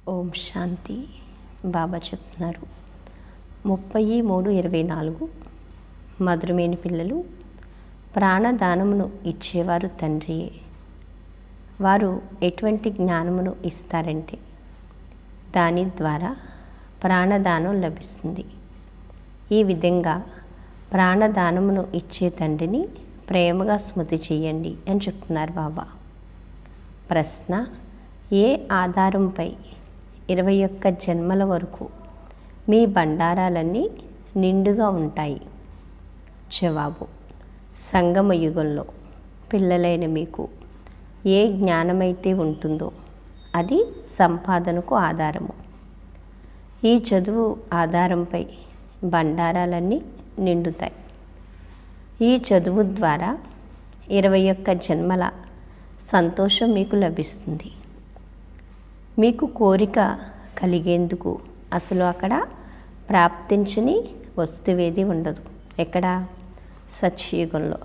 ఓం శాంతి. బాబా చెప్తున్నారు 33:24 మధురమేని పిల్లలు, ప్రాణదానమును ఇచ్చేవారు తండ్రియే. వారు ఎటువంటి జ్ఞానమును ఇస్తారంటే దాని ద్వారా ప్రాణదానం లభిస్తుంది. ఈ విధంగా ప్రాణదానమును ఇచ్చే తండ్రిని ప్రేమగా స్మృతి చేయండి అని చెప్తున్నారు బాబా. ప్రశ్న: ఏ ఆధారంపై 21 జన్మల వరకు మీ బండారాలన్నీ నిండుగా ఉంటాయి? జవాబు: సంగమ యుగంలో పిల్లలైన మీకు ఏ జ్ఞానమైతే ఉంటుందో అది సంపాదనకు ఆధారము. ఈ చదువు ఆధారంపై బండారాలన్నీ నిండుతాయి. ఈ చదువు ద్వారా 21 జన్మల సంతోషం మీకు లభిస్తుంది. మీకు కోరిక కలిగేందుకు అసలు అక్కడ ప్రాప్తించని వస్తువేది ఉండదు. ఎక్కడ? సత్యయుగంలో.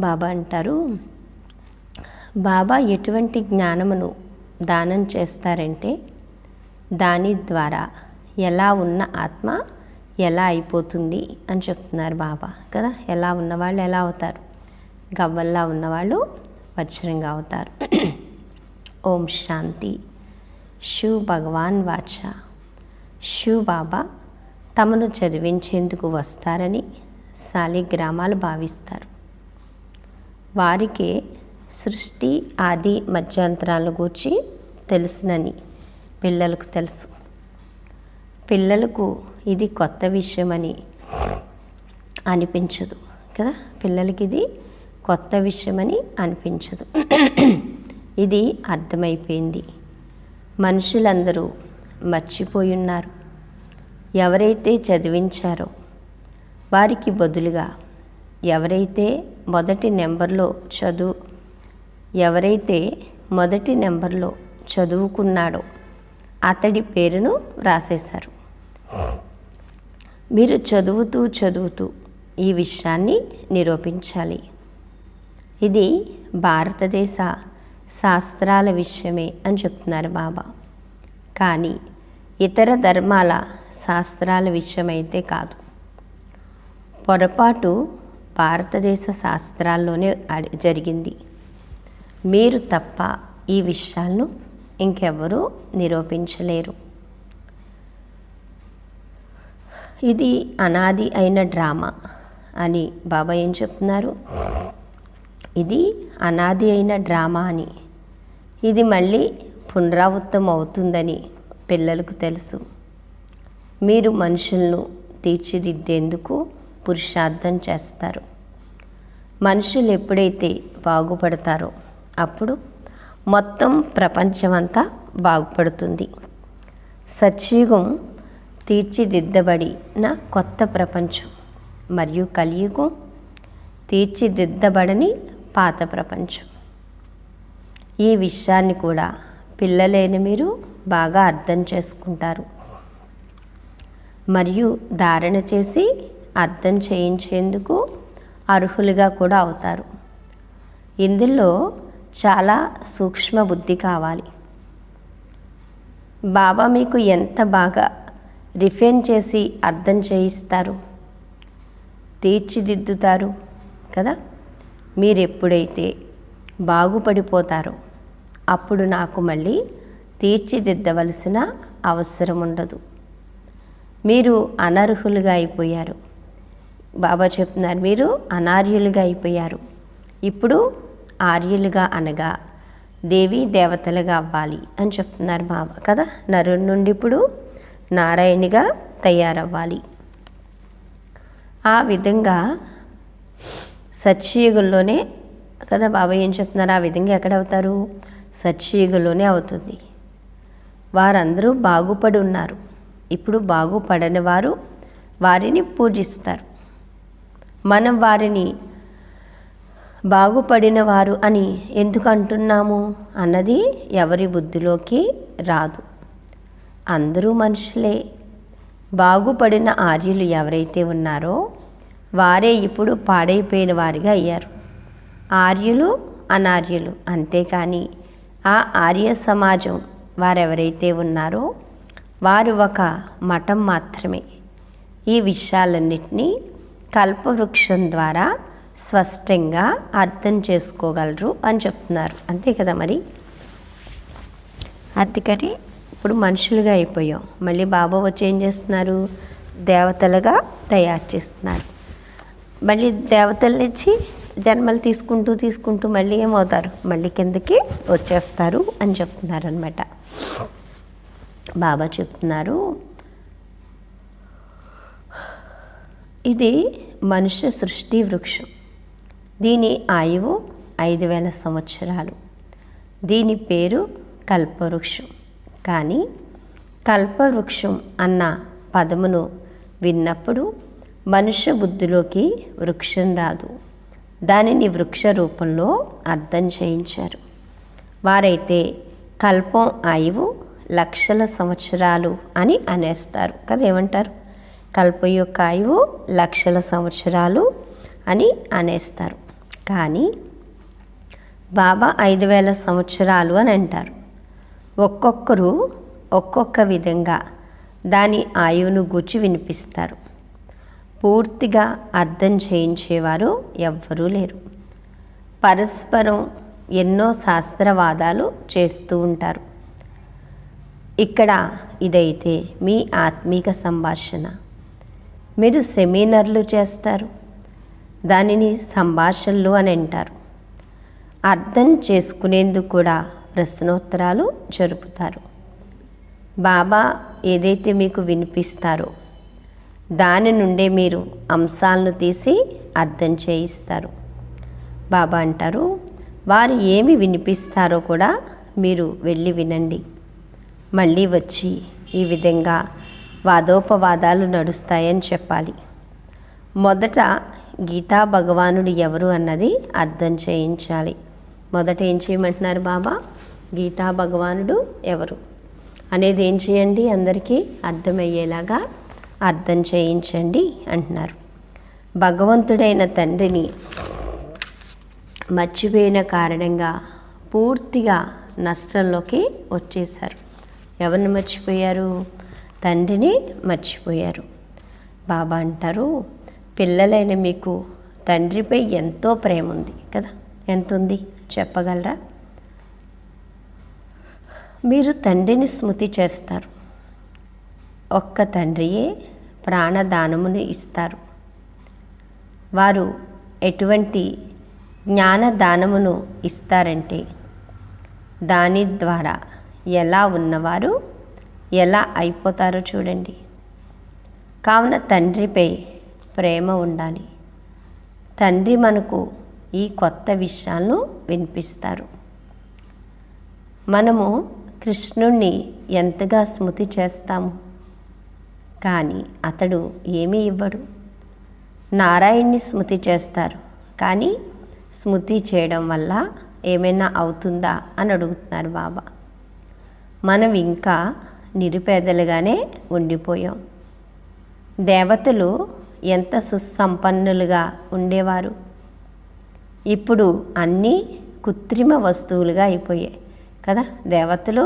బాబా అంటారు, బాబా ఎటువంటి జ్ఞానమును దానం చేస్తారంటే దాని ద్వారా ఎలా ఉన్న ఆత్మ ఎలా అయిపోతుంది అని చెప్తున్నారు బాబా కదా. ఎలా ఉన్నవాళ్ళు ఎలా అవుతారు? గవ్వల్లా ఉన్నవాళ్ళు వజ్రంగా అవుతారు. ఓం శాంతి. శివ్ భగవాన్ వాచ. శివ్ బాబా తమను చదివించేందుకు వస్తారని శాలిగ్రామాలు భావిస్తారు. వారికే సృష్టి ఆది మధ్యాంతరాల గూర్చి తెలుసునని పిల్లలకు తెలుసు. పిల్లలకు ఇది కొత్త విషయమని అనిపించదు కదా. పిల్లలకి ఇది కొత్త విషయమని అనిపించదు. ఇది అర్థమైపోయింది. మనుషులందరూ మర్చిపోయి ఉన్నారు. ఎవరైతే చదివించారో వారికి బదులుగా ఎవరైతే మొదటి నెంబర్లో చదువుకున్నాడో అతడి పేరును రాసేశారు. మీరు చదువుతూ ఈ విషయాన్ని నిరూపించాలి. ఇది భారతదేశ శాస్త్రాల విషయమే అని చెప్తున్నారు బాబా. కానీ ఇతర ధర్మాల శాస్త్రాల విషయమైతే కాదు. పొరపాటు భారతదేశ శాస్త్రాల్లోనే జరిగింది. మీరు తప్ప ఈ విషయాలను ఇంకెవరూ నిరూపించలేరు. ఇది అనాది అయిన డ్రామా అని బాబా ఏం చెప్తున్నారు? ఇది అనాది అయిన డ్రామా అని, ఇది మళ్ళీ పునరావృతం అవుతుందని పిల్లలకు తెలుసు. మీరు మనుషులను తీర్చిదిద్దేందుకు పురుషార్థం చేస్తారు. మనుషులు ఎప్పుడైతే బాగుపడతారో అప్పుడు మొత్తం ప్రపంచమంతా బాగుపడుతుంది. సత్యుగం తీర్చిదిద్దబడిన కొత్త ప్రపంచం మరియు కలియుగం తీర్చిదిద్దబడని పాత ప్రపంచం. ఈ విషయాన్ని కూడా పిల్లలైన మీరు బాగా అర్థం చేసుకుంటారు మరియు ధారణ చేసి అర్థం చేయించేందుకు అర్హులుగా కూడా అవుతారు. ఇందులో చాలా సూక్ష్మ బుద్ధి కావాలి. బాబా మీకు ఎంత బాగా రిఫైన్ చేసి అర్థం చేయిస్తారు, తీర్చిదిద్దుతారు కదా. మీరు ఎప్పుడైతే బాగుపడిపోతారో అప్పుడు నాకు మళ్ళీ తీర్చిదిద్దవలసిన అవసరం ఉండదు. మీరు అనర్హులుగా అయిపోయారు. బాబా చెప్తున్నారు, మీరు అనార్యులుగా అయిపోయారు. ఇప్పుడు ఆర్యులుగా అనగా దేవీ దేవతలుగా అవ్వాలి అని చెప్తున్నారు బాబా కదా. నరుడి నుండి ఇప్పుడు నారాయణిగా తయారవ్వాలి. ఆ విధంగా సత్యయుగంలోనే కదా బాబా ఏం చెప్తున్నారు? ఆ విధంగా ఎక్కడ అవుతారు? సత్యయుగంలోనే అవుతుంది. వారందరూ బాగుపడి ఉన్నారు. ఇప్పుడు బాగుపడని వారు వారిని పూజిస్తారు. మనం వారిని బాగుపడిన వారు అని ఎందుకు అంటున్నాము అన్నది ఎవరి బుద్ధిలోకి రాదు. అందరూ మనుషులే. బాగుపడిన ఆర్యులు ఎవరైతే ఉన్నారో వారే ఇప్పుడు పాడైపోయిన వారిగా అయ్యారు. ఆర్యులు అనార్యులు. అంతేకాని ఆ ఆర్య సమాజం వారెవరైతే ఉన్నారో వారు ఒక మఠం మాత్రమే. ఈ విషయాలన్నిటినీ కల్పవృక్షం ద్వారా స్పష్టంగా అర్థం చేసుకోగలరు అని చెప్తున్నారు. అంతే కదా మరి. అందుకని ఇప్పుడు మనుషులుగా అయిపోయాం. మళ్ళీ బాబా వచ్చి ఏం చేస్తున్నారు? దేవతలుగా తయారు చేస్తున్నారు. మళ్ళీ దేవతల నుంచి జన్మలు తీసుకుంటూ మళ్ళీ ఏమవుతారు? మళ్ళీ కిందకి వచ్చేస్తారు అని చెప్తున్నారు అన్నమాట. బాబా చెప్తున్నారు, ఇది మనుష్య సృష్టి వృక్షం. దీని ఆయువు 5000 సంవత్సరాలు. దీని పేరు కల్పవృక్షం. కానీ కల్పవృక్షం అన్న పదమును విన్నప్పుడు మనుష్య బుద్ధిలోకి వృక్షం రాదు. దానిని వృక్ష రూపంలో అర్థం చేయించారు. వారైతే కల్పం ఆయువు లక్షల సంవత్సరాలు అని అనేస్తారు కదా. ఏమంటారు? కల్పం యొక్క ఆయువు లక్షల సంవత్సరాలు అని అనేస్తారు. కానీ బాబా 5000 సంవత్సరాలు అని అంటారు. ఒక్కొక్కరు ఒక్కొక్క విధంగా దాని ఆయువును గూర్చి వినిపిస్తారు. పూర్తిగా అర్థం చేయించేవారు ఎవ్వరూ లేరు. పరస్పరం ఎన్నో శాస్త్రవాదాలు చేస్తూ ఉంటారు. ఇక్కడ ఇదైతే మీ ఆత్మీక సంభాషణ. మీరు సెమినార్లు చేస్తారు, దానిని సంభాషణలు అని అంటారు. అర్థం చేసుకునేందుకు కూడా ప్రశ్నోత్తరాలు జరుపుతారు. బాబా ఏదైతే మీకు వినిపిస్తారో దాని నుండే మీరు అంశాలను తీసి అర్థం చేయిస్తారు. బాబా అంటారు, వారు ఏమి వినిపిస్తారో కూడా మీరు వెళ్ళి వినండి. మళ్ళీ వచ్చి ఈ విధంగా వాదోపవాదాలు నడుస్తాయని చెప్పాలి. మొదట గీతా భగవానుడు ఎవరు అన్నది అర్థం చేయించాలి. మొదట ఏం చేయమంటున్నారు బాబా? గీతా భగవానుడు ఎవరు అనేది ఏం చేయండి, అందరికీ అర్థమయ్యేలాగా అర్థం చేయించండి అంటున్నారు. భగవంతుడైన తండ్రిని మర్చిపోయిన కారణంగా పూర్తిగా నష్టంలోకి వచ్చేశారు. ఎవరిని మర్చిపోయారు? తండ్రిని మర్చిపోయారు. బాబా అంటారు, పిల్లలైన మీకు తండ్రిపై ఎంతో ప్రేమ ఉంది కదా. ఎంత ఉంది చెప్పగలరా? మీరు తండ్రిని స్మృతి చేస్తారు. ఒక్క తండ్రియే ప్రాణదానమును ఇస్తారు. వారు ఎటువంటి జ్ఞానదానమును ఇస్తారంటే దాని ద్వారా ఎలా ఉన్నవారు ఎలా అయిపోతారో చూడండి. కావున తండ్రిపై ప్రేమ ఉండాలి. తండ్రి మనకు ఈ కొత్త విషయాలను వినిపిస్తారు. మనము కృష్ణుణ్ణి ఎంతగా స్మృతి చేస్తాము, కానీ అతడు ఏమీ ఇవ్వడు. నారాయణ్ణి స్మృతి చేస్తారు, కానీ స్మృతి చేయడం వల్ల ఏమైనా అవుతుందా అని అడుగుతున్నారు బాబా. మనం ఇంకా నిరుపేదలుగానే ఉండిపోయాం. దేవతలు ఎంత సుసంపన్నులుగా ఉండేవారు, ఇప్పుడు అన్నీ కృత్రిమ వస్తువులుగా అయిపోయాయి కదా. దేవతలు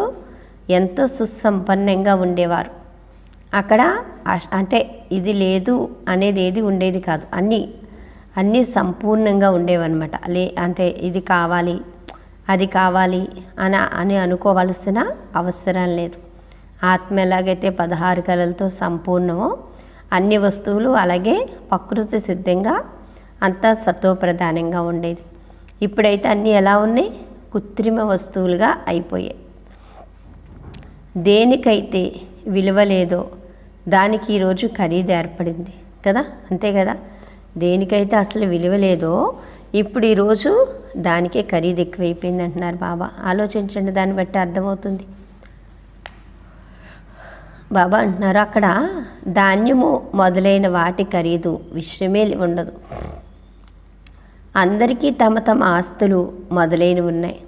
ఎంతో సుసంపన్నంగా ఉండేవారు. అక్కడ అంటే ఇది లేదు అనేది ఏది ఉండేది కాదు. అన్నీ సంపూర్ణంగా ఉండేవన్నమాట. అంటే ఇది కావాలి అది కావాలి అని అనుకోవాల్సిన అవసరం లేదు. ఆత్మ ఎలాగైతే 16 కళలతో సంపూర్ణమో అన్ని వస్తువులు అలాగే ప్రకృతి సిద్ధంగా అంతా సత్వప్రధానంగా ఉండేది. ఇప్పుడైతే అన్నీ ఎలా ఉన్నాయి? కృత్రిమ వస్తువులుగా అయిపోయాయి. దేనికైతే విలువ లేదో దానికి ఈరోజు ఖరీదు ఏర్పడింది కదా. అంతే కదా. దేనికైతే అసలు విలువ లేదో ఇప్పుడు ఈరోజు దానికే ఖరీదు ఎక్కువైపోయింది అంటున్నారు బాబా. ఆలోచించండి, దాన్ని బట్టి అర్థమవుతుంది. బాబా అంటున్నారు, అక్కడ ధాన్యము మొదలైన వాటి ఖరీదు విషయమే ఉండదు. అందరికీ తమ తమ ఆస్తులు మొదలైనవి ఉన్నాయి.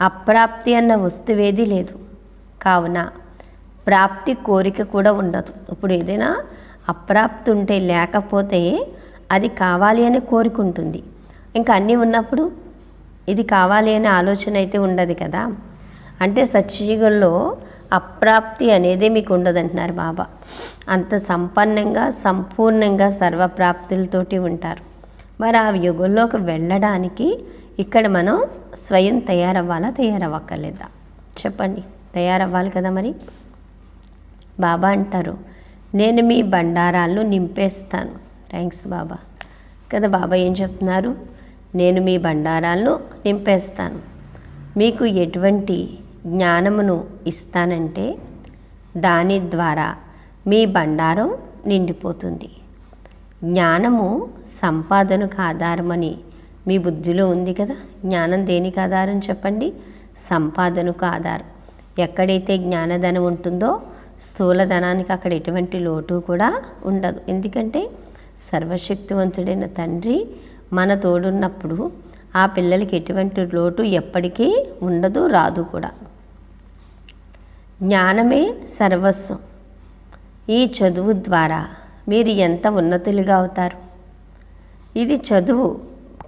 అప్రాప్తి అన్న వస్తువేది లేదు. కావున ప్రాప్తి కోరిక కూడా ఉండదు. ఇప్పుడు ఏదైనా అప్రాప్తి ఉంటే లేకపోతే అది కావాలి అనే కోరిక ఉంటుంది. ఇంకా అన్నీ ఉన్నప్పుడు ఇది కావాలి అనే ఆలోచన అయితే ఉండదు కదా. అంటే సత్యయుగంలో అప్రాప్తి అనేది మీకు ఉండదంటున్నారు బాబా. అంత సంపన్నంగా సంపూర్ణంగా సర్వప్రాప్తులతోటి ఉంటారు. మరి ఆ యుగంలోకి వెళ్ళడానికి ఇక్కడ మనం స్వయం తయారవ్వక్కర్లేదా? చెప్పండి, తయారవ్వాలి కదా. మరి బాబా అంటారు, నేను మీ బండారాలను నింపేస్తాను. థ్యాంక్స్ బాబా కదా. బాబా ఏం చెప్తున్నారు? నేను మీ బండారాలను నింపేస్తాను, మీకు ఎటువంటి జ్ఞానమును ఇస్తానంటే దాని ద్వారా మీ బండారం నిండిపోతుంది. జ్ఞానము సంపాదనకు ఆధారమని మీ బుద్ధిలో ఉంది కదా. జ్ఞానం దేనికి ఆధారం చెప్పండి? సంపాదనకు ఆధారం. ఎక్కడైతే జ్ఞానధనం ఉంటుందో స్థూలధనానికి అక్కడ ఎటువంటి లోటు కూడా ఉండదు. ఎందుకంటే సర్వశక్తివంతుడైన తండ్రి మన తోడున్నప్పుడు ఆ పిల్లలకి ఎటువంటి లోటు ఎప్పటికీ ఉండదు, రాదు కూడా. జ్ఞానమే సర్వస్వం. ఈ చదువు ద్వారా మీరు ఎంత ఉన్నతులుగా అవుతారు. ఇది చదువు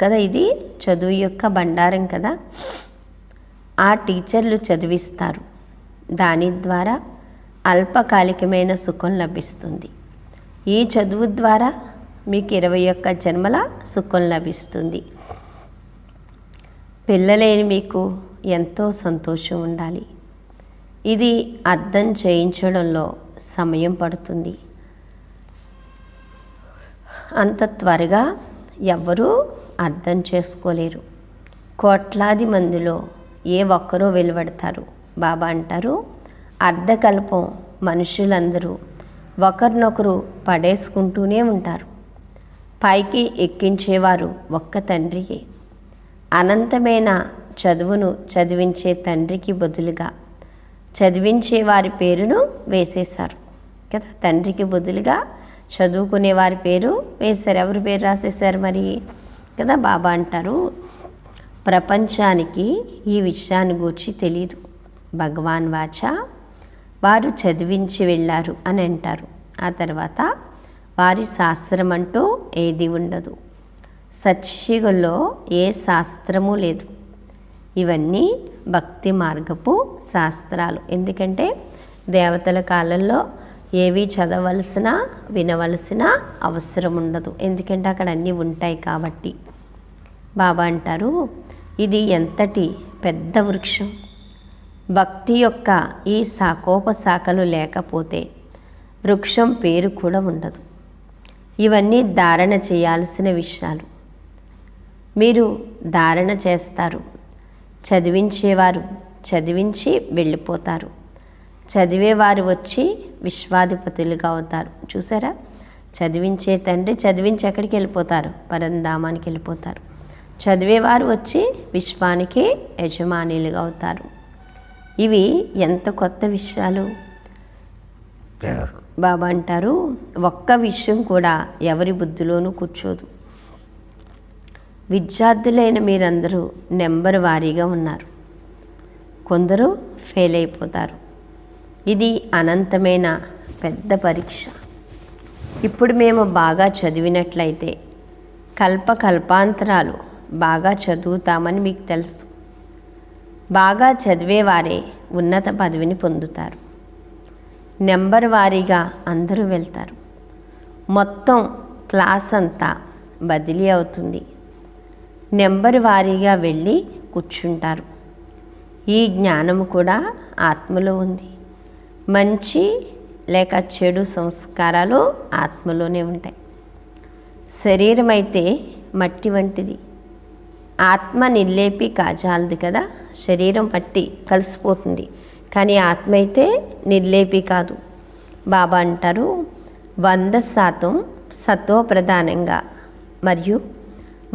కదా, ఇది చదువు యొక్క బండారం కదా. ఆ టీచర్లు చదివిస్తారు, దాని ద్వారా అల్పకాలికమైన సుఖం లభిస్తుంది. ఈ చదువు ద్వారా మీకు 21 జన్మల సుఖం లభిస్తుంది. పిల్లలేని మీకు ఎంతో సంతోషం ఉండాలి. ఇది అర్థం చేయించడంలో సమయం పడుతుంది. అంత త్వరగా ఎవ్వరూ అర్థం చేసుకోలేరు. కోట్లాది మందిలో ఏ ఒక్కరో వెలువడతారు. బాబా అంటారు, అర్ధకల్పం మనుషులందరూ ఒకరినొకరు పడేసుకుంటూనే ఉంటారు. పైకి ఎక్కించేవారు ఒక్క తండ్రియే. అనంతమైన చదువును చదివించే తండ్రికి బదులుగా చదివించే వారి పేరును వేసేశారు కదా. తండ్రికి బదులుగా చదువుకునే వారి పేరు వేశారు. ఎవరి పేరు రాసేశారు మరి కదా. బాబా అంటారు, ప్రపంచానికి ఈ విషయాన్ని గూర్చి తెలియదు. భగవాన్ వాచ వారు చదివించి వెళ్ళారు అని అంటారు. ఆ తర్వాత వారి శాస్త్రం అంటూ ఏది ఉండదు. సత్యయుగంలో ఏ శాస్త్రము లేదు. ఇవన్నీ భక్తి మార్గపు శాస్త్రాలు. ఎందుకంటే దేవతల కాలంలో ఏవి చదవలసిన వినవలసిన అవసరం ఉండదు. ఎందుకంటే అక్కడ అన్నీ ఉంటాయి కాబట్టి. బాబా అంటారు, ఇది ఎంతటి పెద్ద వృక్షం. భక్తి యొక్క ఈ శాఖోపశాఖలు లేకపోతే వృక్షం పేరు కూడా ఉండదు. ఇవన్నీ ధారణ చేయాల్సిన విషయాలు. మీరు ధారణ చేస్తారు. చదివించేవారు చదివించి వెళ్ళిపోతారు. చదివేవారు వచ్చి విశ్వాధిపతులుగా అవుతారు. చూసారా, చదివించే తండ్రి చదివించి ఎక్కడికి వెళ్ళిపోతారు? పరంధామానికి వెళ్ళిపోతారు. చదివేవారు వచ్చి విశ్వానికి యజమానులుగా అవుతారు. ఇవి ఎంత కొత్త విషయాలు. బాబా అంటారు, ఒక్క విషయం కూడా ఎవరి బుద్ధిలోనూ కూర్చోదు. విద్యార్థులైన మీరందరూ నెంబర్ వారీగా ఉన్నారు. కొందరు ఫెయిల్ అయిపోతారు. ఇది అనంతమైన పెద్ద పరీక్ష. ఇప్పుడు మేము బాగా చదివినట్లయితే కల్పాంతరాలు బాగా చదువుతామని మీకు తెలుసు. బాగా చదివేవారే ఉన్నత పదవిని పొందుతారు. నెంబర్ వారీగా అందరూ వెళ్తారు. మొత్తం క్లాస్ అంతా బదిలీ అవుతుంది. నెంబర్ వారీగా వెళ్ళి కూర్చుంటారు. ఈ జ్ఞానము కూడా ఆత్మలో ఉంది. మంచి లేక చెడు సంస్కారాలు ఆత్మలోనే ఉంటాయి. శరీరం అయితే మట్టి వంటిది. ఆత్మ నిల్లేపి కాజాలది కదా. శరీరం మట్టి కలిసిపోతుంది, కానీ ఆత్మ అయితే నిర్లేపి కాదు. బాబా అంటారు, 100% సతో ప్రధానంగా మరియు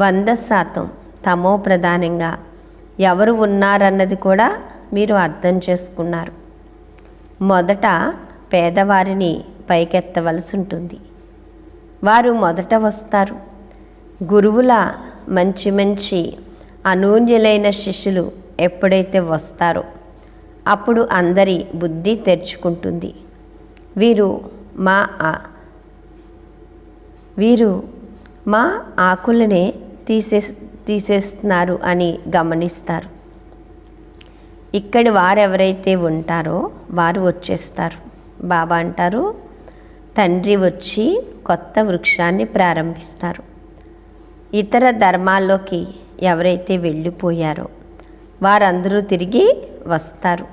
100% తమో ప్రధానంగా ఎవరు ఉన్నారన్నది కూడా మీరు అర్థం చేసుకున్నారు. మొదట పేదవారిని పైకెత్తవలసి ఉంటుంది. వారు మొదట వస్తారు. గురువుల మంచి మంచి అనూన్యులైన శిష్యులు ఎప్పుడైతే వస్తారో అప్పుడు అందరి బుద్ధి తెరుచుకుంటుంది. వీరు మా ఆకులనే తీసేస్తున్నారు అని గమనిస్తారు. ఇక్కడి వారెవరైతే ఉంటారో వారు వచ్చేస్తారు. బాబా అంటారు, తండ్రి వచ్చి కొత్త వృక్షాన్ని ప్రారంభిస్తారు. ఇతర ధర్మాల్లోకి ఎవరైతే వెళ్ళిపోయారో వారందరూ తిరిగి వస్తారు.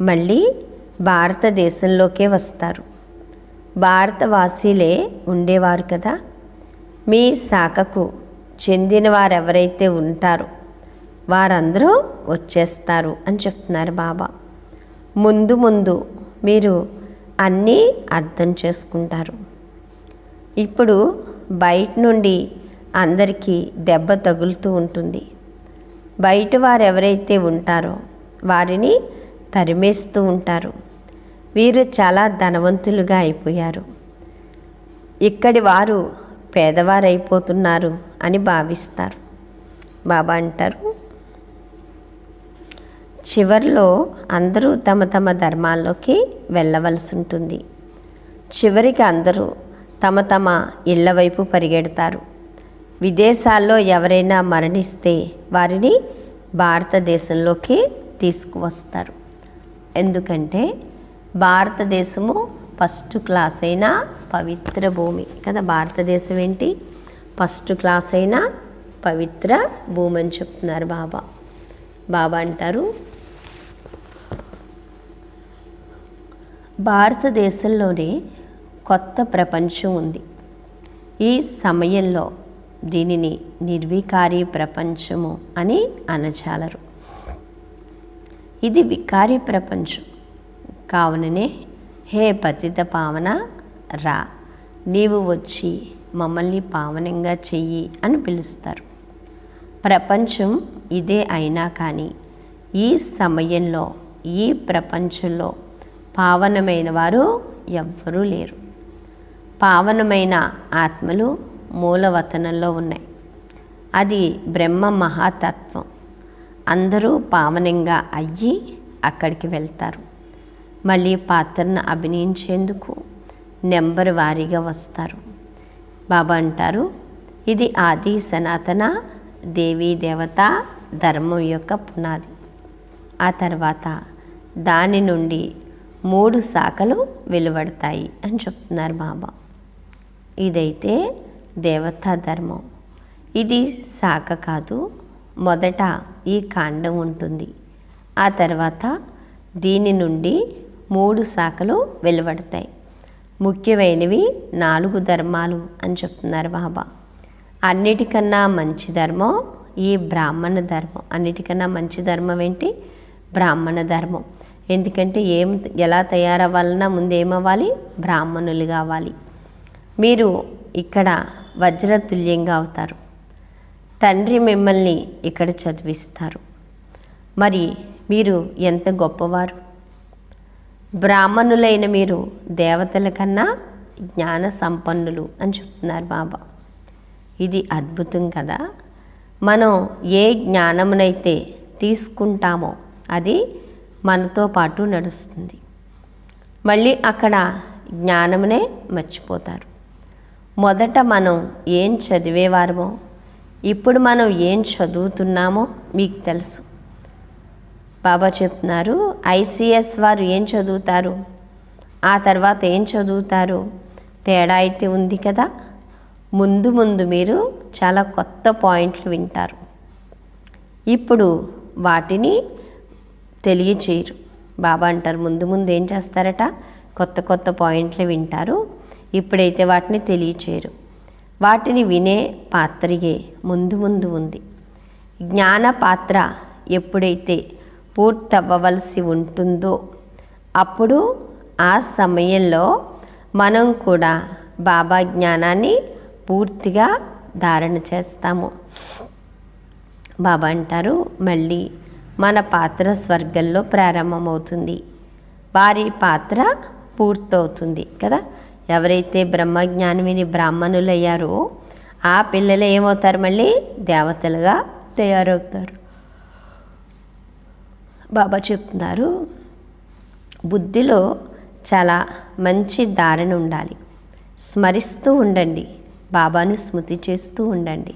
మళ్ళీ భారతదేశంలోకే వస్తారు. భారతవాసీలే ఉండేవారు కదా. మీ శాఖకు చెందిన వారెవరైతే ఉంటారో వారందరూ వచ్చేస్తారు అని చెప్తున్నారు బాబా. ముందు ముందు మీరు అన్నీ అర్థం చేసుకుంటారు. ఇప్పుడు బయట నుండి అందరికీ దెబ్బ తగులుతూ ఉంటుంది. బయట వారు ఎవరైతే ఉంటారో వారిని తరిమేస్తూ ఉంటారు. వీరు చాలా ధనవంతులుగా అయిపోయారు, ఇక్కడి వారు పేదవారైపోతున్నారు అని భావిస్తారు. బాబా అంటారు, చివరిలో అందరూ తమ తమ ధర్మాల్లోకి వెళ్ళవలసి ఉంటుంది. చివరికి అందరూ తమ తమ ఇళ్ల వైపు పరిగెడతారు. విదేశాల్లో ఎవరైనా మరణిస్తే వారిని భారతదేశంలోకి తీసుకువస్తారు. ఎందుకంటే భారతదేశము ఫస్ట్ క్లాస్ అయిన పవిత్ర భూమి కదా. భారతదేశం ఏంటి? ఫస్ట్ క్లాస్ అయిన పవిత్ర భూమి అని చెప్తున్నారు బాబా. బాబా అంటారు, భారతదేశంలోనే కొత్త ప్రపంచం ఉంది. ఈ సమయంలో దీనిని నిర్వికారి ప్రపంచము అని అనజాలరు. ఇది వికారి ప్రపంచం కావుననే, హే పతిత పావన రా, నీవు వచ్చి మమ్మల్ని పావనంగా చెయ్యి అని పిలుస్తారు. ప్రపంచం ఇదే అయినా కానీ ఈ సమయంలో ఈ ప్రపంచంలో పావనమైన వారు ఎవ్వరూ లేరు. పావనమైన ఆత్మలు మూలవతనంలో ఉన్నాయి. అది బ్రహ్మ మహాతత్వం. అందరూ పావనంగా అయ్యి అక్కడికి వెళ్తారు. మళ్ళీ పాత్రను అభినయించేందుకు నెంబర్ వారీగా వస్తారు. బాబా అంటారు, ఇది ఆది సనాతన దేవీ దేవత ధర్మం యొక్క పునాది. ఆ తర్వాత దాని నుండి 3 శాఖలు వెలువడతాయి అని చెప్తున్నారు బాబా. ఇదైతే దేవతా ధర్మం. ఇది శాఖ కాదు. మొదట ఈ కాండం ఉంటుంది. ఆ తర్వాత దీని నుండి 3 శాఖలు వెలువడతాయి. ముఖ్యమైనవి 4 ధర్మాలు అని చెప్తున్నారు బాబా. అన్నిటికన్నా మంచి ధర్మం ఈ బ్రాహ్మణ ధర్మం. అన్నిటికన్నా మంచి ధర్మం ఏంటి? బ్రాహ్మణ ధర్మం. ఎందుకంటే ఎలా తయారవ్వాలన్నా ముందు ఏమవ్వాలి? బ్రాహ్మణులు కావాలి. మీరు ఇక్కడ వజ్రతుల్యంగా అవుతారు. తండ్రి మిమ్మల్ని ఇక్కడ చదివిస్తారు. మరి మీరు ఎంత గొప్పవారు! బ్రాహ్మణులైన మీరు దేవతల కన్నా జ్ఞాన సంపన్నులు అని చెప్తున్నారు బాబా. ఇది అద్భుతం కదా. మనం ఏ జ్ఞానమునైతే తీసుకుంటామో అది మనతో పాటు నడుస్తుంది. మళ్ళీ అక్కడ జ్ఞానమునే మర్చిపోతారు. మొదట మనం ఏం చదివేవారమో ఇప్పుడు మనం ఏం చదువుతున్నామో మీకు తెలుసు. బాబా చెప్తున్నారు, ఐసిఎస్ వారు ఏం చదువుతారు, ఆ తర్వాత ఏం చదువుతారు, తేడా అయితే ఉంది కదా. ముందు ముందు మీరు చాలా కొత్త పాయింట్లు వింటారు. ఇప్పుడు వాటిని తెలియచేయరు. బాబా అంటారు, ముందు ముందు ఏం చేస్తారట, కొత్త కొత్త పాయింట్లు వింటారు. ఇప్పుడైతే వాటిని తెలియచేయరు. వాటిని వినే పాత్రయే ముందు ముందు ఉంది. జ్ఞాన పాత్ర ఎప్పుడైతే పూర్తవ్వవలసి ఉంటుందో అప్పుడు ఆ సమయంలో మనం కూడా బాబా జ్ఞానాన్ని పూర్తిగా ధారణ చేస్తాము. బాబా అంటారు, మళ్ళీ మన పాత్ర స్వర్గంలో ప్రారంభమవుతుంది. వారి పాత్ర పూర్తవుతుంది కదా. ఎవరైతే బ్రహ్మజ్ఞానం విని బ్రాహ్మణులు అయ్యారో ఆ పిల్లలు ఏమవుతారు, మళ్ళీ దేవతలుగా తయారవుతారు. బాబా చెప్తున్నారు, బుద్ధిలో చాలా మంచి ధారణ ఉండాలి. స్మరిస్తూ ఉండండి, బాబాను స్మృతి చేస్తూ ఉండండి.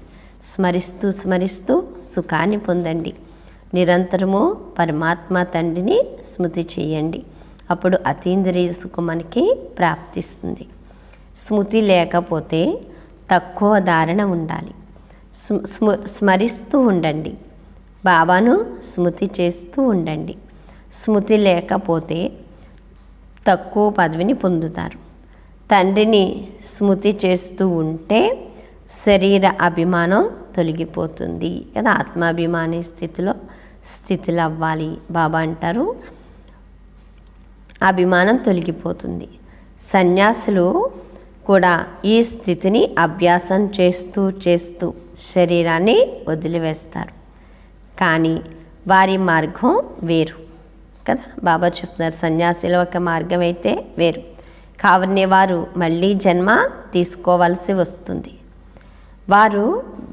స్మరిస్తూ స్మరిస్తూ సుఖాన్ని పొందండి. నిరంతరము పరమాత్మ తండ్రిని స్మృతి చేయండి. అప్పుడు అతీంద్రియ సుఖం మనకి ప్రాప్తిస్తుంది. స్మృతి లేకపోతే తక్కువ ధారణ ఉండాలి. స్మరిస్తూ ఉండండి, బాబాను స్మృతి చేస్తూ ఉండండి. స్మృతి లేకపోతే తక్కువ పదవిని పొందుతారు. తండ్రిని స్మృతి చేస్తూ ఉంటే శరీర అభిమానం తొలగిపోతుంది కదా. ఆత్మాభిమాని స్థితిలో అవ్వాలి. బాబా అంటారు అభిమానం తొలగిపోతుంది. సన్యాసులు కూడా ఈ స్థితిని అభ్యాసం చేస్తూ చేస్తూ శరీరాన్ని వదిలివేస్తారు. కానీ వారి మార్గం వేరు కదా. బాబా చెప్తున్నారు సన్యాసుల ఒక మార్గం అయితే వేరు. కావున వారు మళ్ళీ జన్మ తీసుకోవాల్సి వస్తుంది. వారు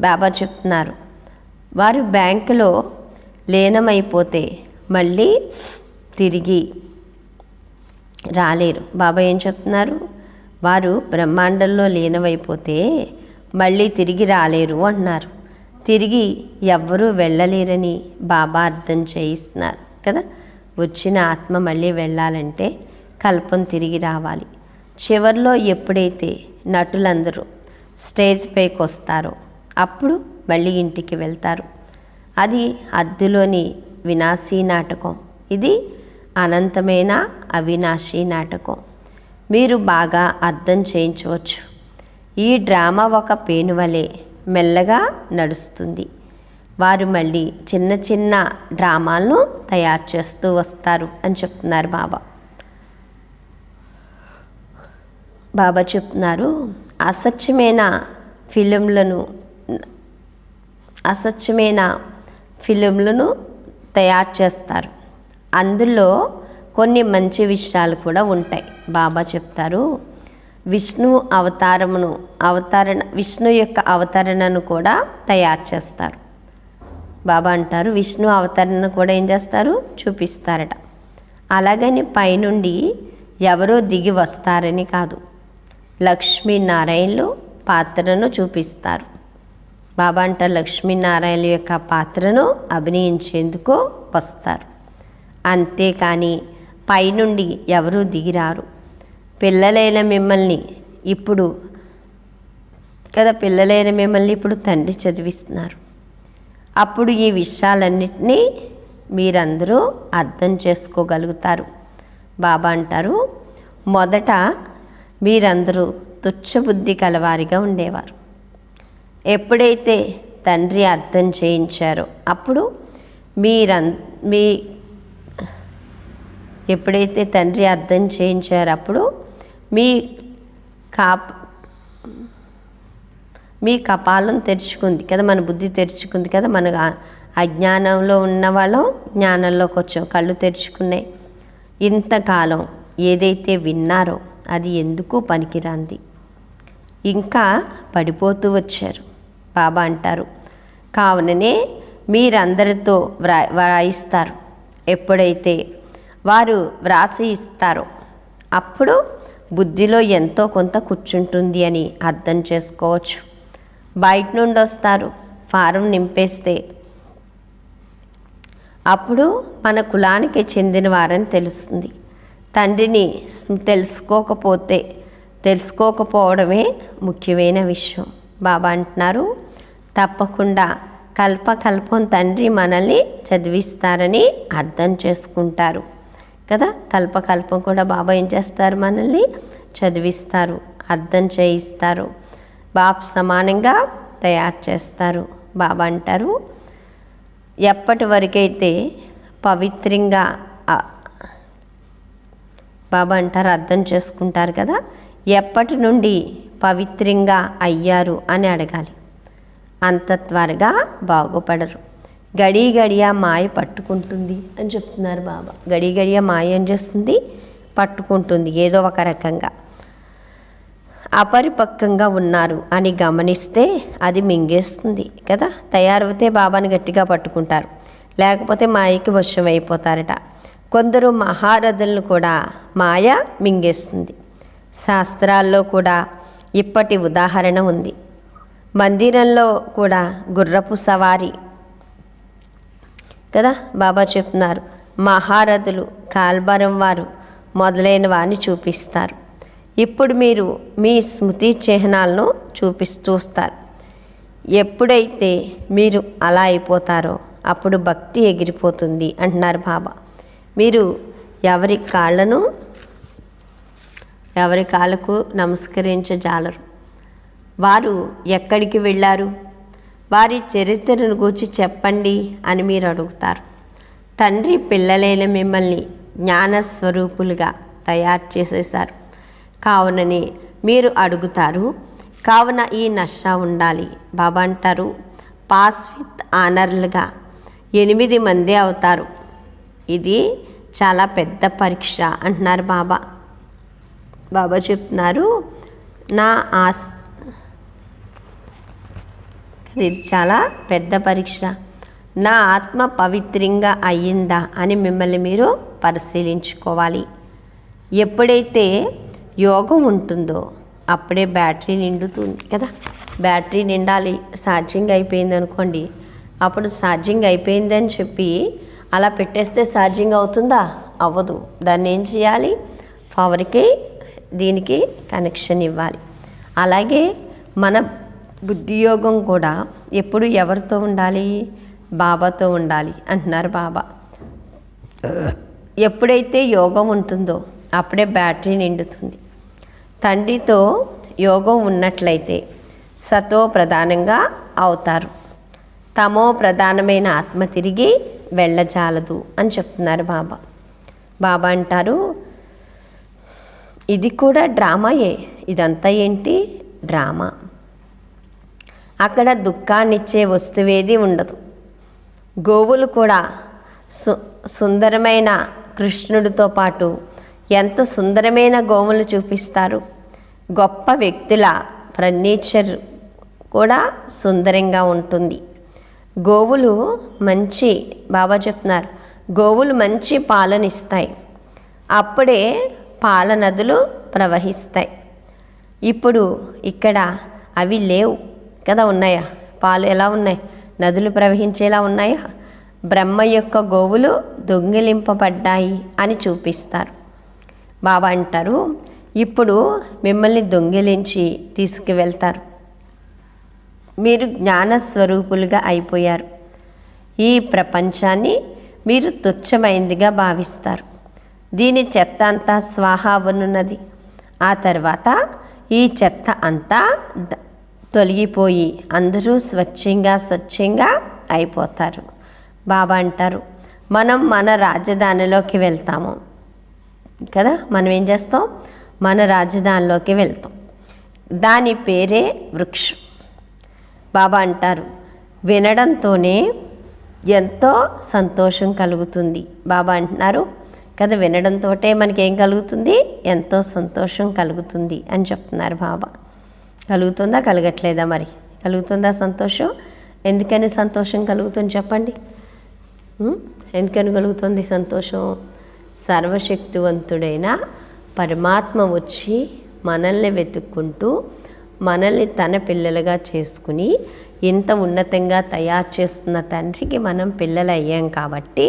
బాబా చెప్తున్నారు వారు బ్యాంకులో లీనమైపోతే మళ్ళీ తిరిగి రాలేరు. బాబా ఏం చెప్తున్నారు, వారు బ్రహ్మాండంలో లీనమైపోతే మళ్ళీ తిరిగి రాలేరు అంటున్నారు. తిరిగి ఎవ్వరూ వెళ్ళలేరని బాబా అర్థం చేయిస్తున్నారు కదా. వచ్చిన ఆత్మ మళ్ళీ వెళ్ళాలంటే కల్పం తిరిగి రావాలి. చివరిలో ఎప్పుడైతే నటులందరూ స్టేజ్ పైకి వస్తారో అప్పుడు మళ్ళీ ఇంటికి వెళ్తారు. అది అద్దులోని వినాశీ నాటకం, ఇది అనంతమైన అవినాశీ నాటకం. మీరు బాగా అర్థం చేయించవచ్చు. ఈ డ్రామా ఒక పేను వలె మెల్లగా నడుస్తుంది. వారు మళ్ళీ చిన్న చిన్న డ్రామాలను తయారు చేస్తూ వస్తారు అని చెప్తున్నారు బాబా. బాబా చెప్తున్నారు అసత్యమైన ఫిలింలను తయారు చేస్తారు. అందులో కొన్ని మంచి విషయాలు కూడా ఉంటాయి. బాబా చెప్తారు విష్ణు యొక్క అవతరణను కూడా తయారు చేస్తారు. బాబా అంటారు విష్ణు అవతరణను కూడా ఏం చేస్తారు, చూపిస్తారట. అలాగని పైనుండి ఎవరో దిగి వస్తారని కాదు, లక్ష్మీనారాయణులు పాత్రను చూపిస్తారు. బాబా అంటారు లక్ష్మీనారాయణుల యొక్క పాత్రను అభినయించేందుకు వస్తారు. అంతేకాని పైనుండి ఎవరూ దిగిరారు. పిల్లలైన మిమ్మల్ని ఇప్పుడు తండ్రి చదివిస్తున్నారు. అప్పుడు ఈ విషయాలన్నిటినీ మీరందరూ అర్థం చేసుకోగలుగుతారు. బాబా అంటారు మొదట మీరందరూ తుచ్చబుద్ధి కలవారిగా ఉండేవారు. ఎప్పుడైతే తండ్రి అర్థం చేయించారో అప్పుడు మీ కపాలం తెరుచుకుంది కదా, మన బుద్ధి తెరుచుకుంది కదా. మన అజ్ఞానంలో ఉన్న వాళ్ళం జ్ఞానంలోకి వచ్చాం, కళ్ళు తెరుచుకున్నాయి. ఇంతకాలం ఏదైతే విన్నారో అది ఎందుకు పనికిరాంది, ఇంకా పడిపోతూ వచ్చారు. బాబా అంటారు కావుననే మీరందరితో వ్రాయిస్తారు. ఎప్పుడైతే వారు వ్రాసి ఇస్తారో అప్పుడు బుద్ధిలో ఎంతో కొంత కూర్చుంటుంది అని అర్థం చేసుకోవచ్చు. బయట నుండి వస్తారు, ఫారం నింపేస్తే అప్పుడు మన కులానికి చెందిన వారని తెలుస్తుంది. తండ్రిని తెలుసుకోకపోవడమే ముఖ్యమైన విషయం. బాబా అంటున్నారు తప్పకుండా కల్పకల్పం తండ్రి మనల్ని చదివిస్తారని అర్థం చేసుకుంటారు కదా. కల్పకల్పం కూడా బాబా ఏం చేస్తారు, మనల్ని చదివిస్తారు, అర్థం చేయిస్తారు, బాబ్ సమానంగా తయారు చేస్తారు. బాబా అంటారు ఎప్పటి వరకైతే పవిత్రంగా బాబా అంటారు అర్థం చేసుకుంటారు కదా, ఎప్పటి నుండి పవిత్రంగా అయ్యారు అని అడగాలి. అంత త్వరగా బాగుపడరు. గడియా మాయ పట్టుకుంటుంది అని చెప్తున్నారు బాబా. గడియా మాయ ఏం చేస్తుంది, పట్టుకుంటుంది. ఏదో ఒక రకంగా అపరిపక్వంగా ఉన్నారు అని గమనిస్తే అది మింగేస్తుంది కదా. తయారైతే బాబాని గట్టిగా పట్టుకుంటారు, లేకపోతే మాయకి వశం అయిపోతారట. కొందరు మహారథులను కూడా మాయ మింగేస్తుంది. శాస్త్రాల్లో కూడా ఇప్పటి ఉదాహరణ ఉంది. మందిరంలో కూడా గుర్రపు సవారీ కదా బాబా చెప్తున్నారు. మహారథులు, కాల్బరం వారు మొదలైన వారిని చూపిస్తారు. ఇప్పుడు మీరు మీ స్మృతి చిహ్నాలను చూస్తారు. ఎప్పుడైతే మీరు అలా అయిపోతారో అప్పుడు భక్తి ఎగిరిపోతుంది అంటున్నారు బాబా. మీరు ఎవరి కాళ్ళకు నమస్కరించజాలరు. వారు ఎక్కడికి వెళ్ళారు, వారి చరిత్రను గూర్చి చెప్పండి అని మీరు అడుగుతారు. తండ్రి పిల్లలైన మిమ్మల్ని జ్ఞానస్వరూపులుగా తయారు చేసేశారు కావునని మీరు అడుగుతారు. కావున ఈ నష ఉండాలి. బాబా అంటారు, పాస్ విత్ ఆనర్లుగా 8 మంది అవుతారు. ఇది చాలా పెద్ద పరీక్ష అంటున్నారు బాబా. బాబా చెప్తున్నారు, ఇది చాలా పెద్ద పరీక్ష. నా ఆత్మ పవిత్రంగా అయ్యిందా అని మిమ్మల్ని మీరు పరిశీలించుకోవాలి. ఎప్పుడైతే యోగం ఉంటుందో అప్పుడే బ్యాటరీ నిండుతుంది కదా. బ్యాటరీ నిండాలి. ఛార్జింగ్ అయిపోయింది అనుకోండి, అప్పుడు ఛార్జింగ్ అయిపోయిందని చెప్పి అలా పెట్టేస్తే ఛార్జింగ్ అవుతుందా? అవ్వదు. దాన్ని ఏం చేయాలి? పవర్కి దీనికి కనెక్షన్ ఇవ్వాలి. అలాగే మన బుద్ధియోగం కూడా ఎప్పుడు ఎవరితో ఉండాలి? బాబాతో ఉండాలి అంటున్నారు బాబా. ఎప్పుడైతే యోగం ఉంటుందో అప్పుడే బ్యాటరీ నిండుతుంది. తండ్రితో యోగం ఉన్నట్లయితే సతో ప్రధానంగా అవుతారు. తమో ప్రధానమైన ఆత్మ తిరిగి వెళ్ళజాలదు అని చెప్తున్నారు బాబా. బాబా అంటారు, ఇది కూడా డ్రామాయే. ఇదంతా ఏంటి? డ్రామా. అక్కడ దుఃఖాన్నిచ్చే వస్తువేది ఉండదు. గోవులు కూడా సుందరమైన కృష్ణుడితో పాటు ఎంత సుందరమైన గోవులు చూపిస్తారు. గొప్ప వ్యక్తుల ఫర్నిచర్ కూడా సుందరంగా ఉంటుంది. గోవులు మంచి, బాబా చెప్తున్నారు, గోవులు మంచి పాలనిస్తాయి. అప్పుడే పాల నదులు ప్రవహిస్తాయి. ఇప్పుడు ఇక్కడ అవి లేవు కదా. ఉన్నాయా? పాలు ఎలా ఉన్నాయి? నదులు ప్రవహించేలా ఉన్నాయా? బ్రహ్మ యొక్క గోవులు దొంగిలింపబడ్డాయి అని చూపిస్తారు. బాబా అంటారు, ఇప్పుడు మిమ్మల్ని దొంగిలించి తీసుకువెళ్తారు. మీరు జ్ఞానస్వరూపులుగా అయిపోయారు. ఈ ప్రపంచాన్ని మీరు తుచ్చమైందిగా భావిస్తారు. దీని చెత్త అంతా స్వాహా అవ్వనున్నది. ఆ తర్వాత ఈ చెత్త అంతా తొలగిపోయి అందరూ స్వచ్ఛంగా అయిపోతారు. బాబా అంటారు, మనం మన రాజధానిలోకి వెళ్తాము కదా. మనం ఏం చేస్తాం? మన రాజధానిలోకి వెళ్తాం. దాని పేరే వృక్షం. బాబా అంటారు, వినడంతోనే ఎంతో సంతోషం కలుగుతుంది. బాబా అంటున్నారు కదా, వినడంతో మనకేం కలుగుతుంది? ఎంతో సంతోషం కలుగుతుంది అని చెప్తున్నారు బాబా. కలుగుతుందా? కలగట్లేదా? మరి కలుగుతుందా సంతోషం? ఎందుకని సంతోషం కలుగుతుంది చెప్పండి? ఎందుకని కలుగుతుంది సంతోషం? సర్వశక్తివంతుడైన పరమాత్మ వచ్చి మనల్ని వెతుక్కుంటూ మనల్ని తన పిల్లలుగా చేసుకుని ఇంత ఉన్నతంగా తయారు చేస్తున్న తండ్రికి మనం పిల్లలు అయ్యాం కాబట్టి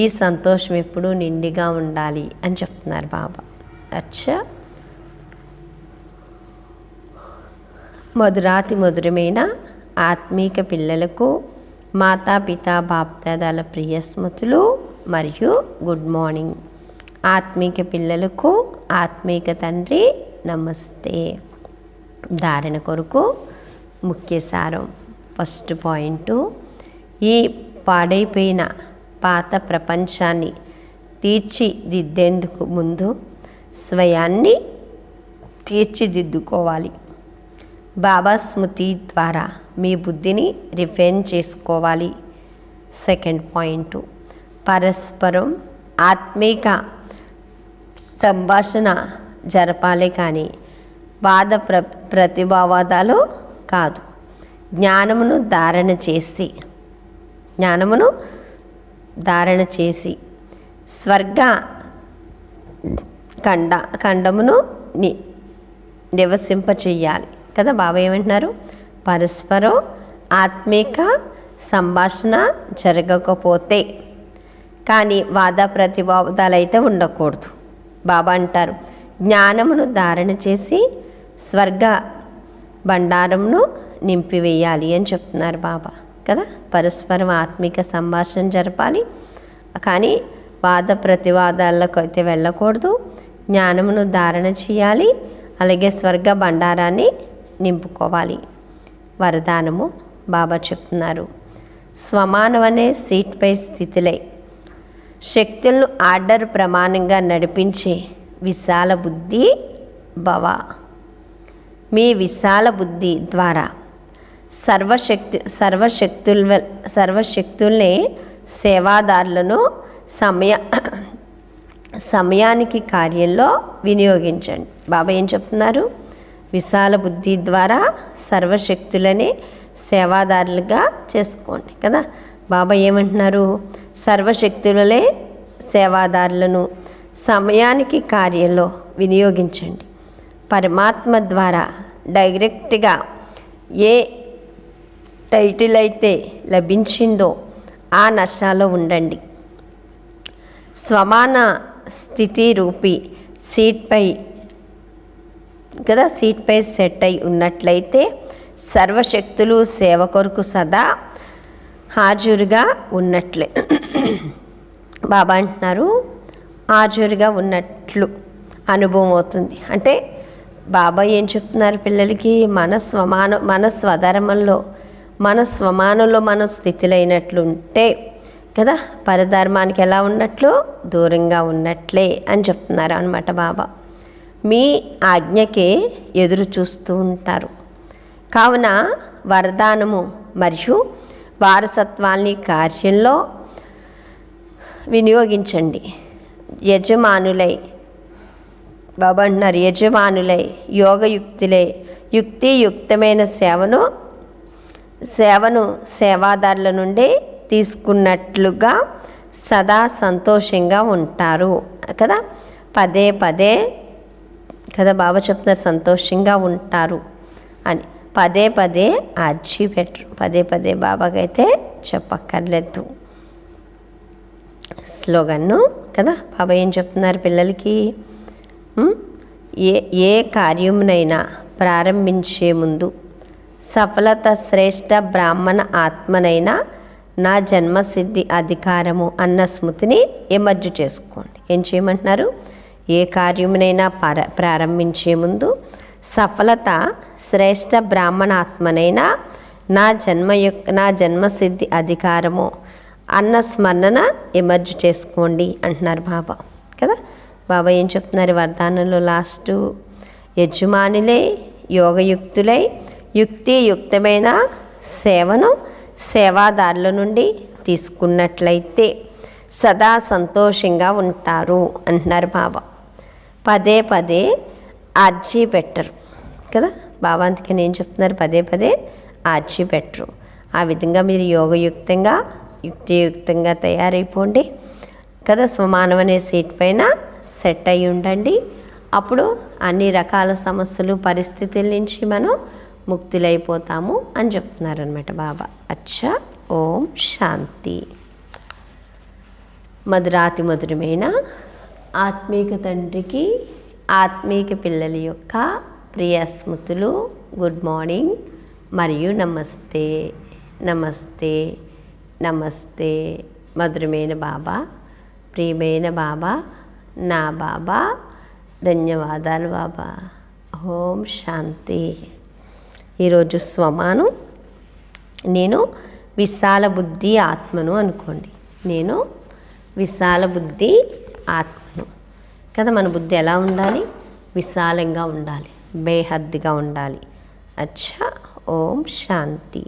ఈ సంతోషం ఎప్పుడూ నిండిగా ఉండాలి అని చెప్తున్నారు బాబా. అచ్చా, మధురాతి మధురమైన ఆత్మీక పిల్లలకు మాతాపితా బాప్దాదాల ప్రియ స్మృతులు మరియు గుడ్ మార్నింగ్. ఆత్మీక పిల్లలకు ఆత్మీక తండ్రి నమస్తే. ధారణ కొరకు ముఖ్య సారం. ఫస్ట్ పాయింట్, ఈ పాడైపోయిన పాత ప్రపంచాన్ని తీర్చిదిద్దేందుకు ముందు స్వయాన్ని తీర్చిదిద్దుకోవాలి. బాబా స్మృతి ద్వారా మీ బుద్ధిని రిఫైన్ చేసుకోవాలి. సెకండ్ పాయింట్, పరస్పరం ఆత్మీక సంభాషణ జరపాలి కానీ వాద ప్రతిభావాదాలు కాదు. జ్ఞానమును ధారణ చేసి స్వర్గ ఖండమును నివసింపచేయాలి కదా. బాబా ఏమంటున్నారు? పరస్పరం ఆత్మీక సంభాషణ జరగకపోతే, కానీ వాద ప్రతివాదాలు అయితే ఉండకూడదు. బాబా అంటారు, జ్ఞానమును ధారణ చేసి స్వర్గ బండారమును నింపివేయాలి అని చెప్తున్నారు బాబా కదా. పరస్పరం ఆత్మిక సంభాషణ జరపాలి, కానీ వాద ప్రతివాదాలకు అయితే వెళ్ళకూడదు. జ్ఞానమును ధారణ చేయాలి, అలాగే స్వర్గ బండారాన్ని నింపుకోవాలి. వరదానము బాబా చెప్తున్నారు, స్వమానం అనే సీట్పై స్థితిలై శక్తులను ఆర్డర్ ప్రమాణంగా నడిపించే విశాల బుద్ధి భవ. మీ విశాల బుద్ధి ద్వారా సర్వశక్తుల్నే సేవాదారులను సమయానికి కార్యంలో వినియోగించండి. బాబా ఏం చెప్తున్నారు, విశాల బుద్ధి ద్వారా సర్వశక్తులనే సేవాదారులుగా చేసుకోండి కదా. బాబా ఏమంటున్నారు, సర్వశక్తులనే సేవాదారులను సమయానికి కార్యంలో వినియోగించండి. పరమాత్మ ద్వారా డైరెక్ట్గా ఏ టైటిల్ అయితే లభించిందో ఆ నష్టాల్లో ఉండండి. స్వమాన స్థితి రూపి సీట్పై సెట్ అయి ఉన్నట్లయితే సర్వశక్తులు సేవ కొరకు సదా హాజరుగా ఉన్నట్లే. బాబా అంటున్నారు, హాజరుగా ఉన్నట్లు అనుభవం అవుతుంది. అంటే బాబా ఏం చెప్తున్నారు పిల్లలకి, మన స్వధర్మంలో మన స్వమానంలో మన స్థితిలో అయినట్లు ఉంటే కదా, పరధర్మానికి ఎలా ఉన్నట్లు దూరంగా ఉన్నట్లే అని చెప్తున్నారు అన్నమాట బాబా. మీ ఆజ్ఞకే ఎదురు చూస్తూ ఉంటారు. కావున వరదానము మరియు వారసత్వాన్ని కార్యంలో వినియోగించండి. యజమానులై బాబా అంటున్నారు, యజమానులై యోగయుక్తులై యుక్తియుక్తమైన సేవను సేవాదారుల నుండి తీసుకున్నట్లుగా సదా సంతోషంగా ఉంటారు కదా. పదే పదే కదా బాబా చెప్తున్నారు, సంతోషంగా ఉంటారు అని. పదే పదే ఆర్జీ పెట్టరు, పదే పదే బాబాకైతే చెప్పక్కర్లేదు. స్లోగన్ను కదా బాబా ఏం చెప్తున్నారు పిల్లలకి, ఏ కార్యమునైనా ప్రారంభించే ముందు సఫలత శ్రేష్ఠ బ్రాహ్మణ ఆత్మనైనా నా జన్మసిద్ధి అధికారము అన్న స్మృతిని ఎమర్జు చేసుకోండి. ఏం చేయమంటున్నారు, ఏ కార్యమునైనా ప్రారంభించే ముందు సఫలత శ్రేష్ఠ బ్రాహ్మణ ఆత్మనైనా నా జన్మసిద్ధి అధికారము అన్న స్మరణ ఎమర్జు చేసుకోండి అంటున్నారు బాబా కదా. బాబా ఏం చెప్తున్నారు వరదానంలో లాస్టు, యజమానులై యోగయుక్తులై యుక్తియుక్తమైన సేవను సేవాదారుల నుండి తీసుకున్నట్లయితే సదా సంతోషంగా ఉంటారు అంటున్నారు బాబా. పదే పదే ఆర్జీ పెట్టరు కదా బాబా, అందుకని ఏం చెప్తున్నారు, పదే పదే ఆర్జీ పెట్టరు. ఆ విధంగా మీరు యోగయుక్తంగా యుక్తియుక్తంగా తయారైపోండి కదా. స్వమానం అనే సీట్ పైన సెట్ అయి ఉండండి. అప్పుడు అన్ని రకాల సమస్యలు పరిస్థితుల నుంచి మనం ముక్తులైపోతాము అని చెప్తున్నారనమాట బాబా. అచ్చా, ఓం శాంతి. మధురాతి మధురమైన ఆత్మీక తండ్రికి ఆత్మీక పిల్లల యొక్క ప్రియ స్మృతులు, గుడ్ మార్నింగ్ మరియు నమస్తే నమస్తే నమస్తే. మధురమైన బాబా, ప్రియమైన బాబా, నా బాబా, ధన్యవాదాలు బాబా. ఓం శాంతి. ఈరోజు స్వమాను, నేను విశాల బుద్ధి ఆత్మను అనుకోండి. నేను విశాల బుద్ధి ఆత్మను కదా. మన బుద్ధి ఎలా ఉండాలి, విశాలంగా ఉండాలి, బేహద్దుగా ఉండాలి. అచ్చా, ఓం శాంతి.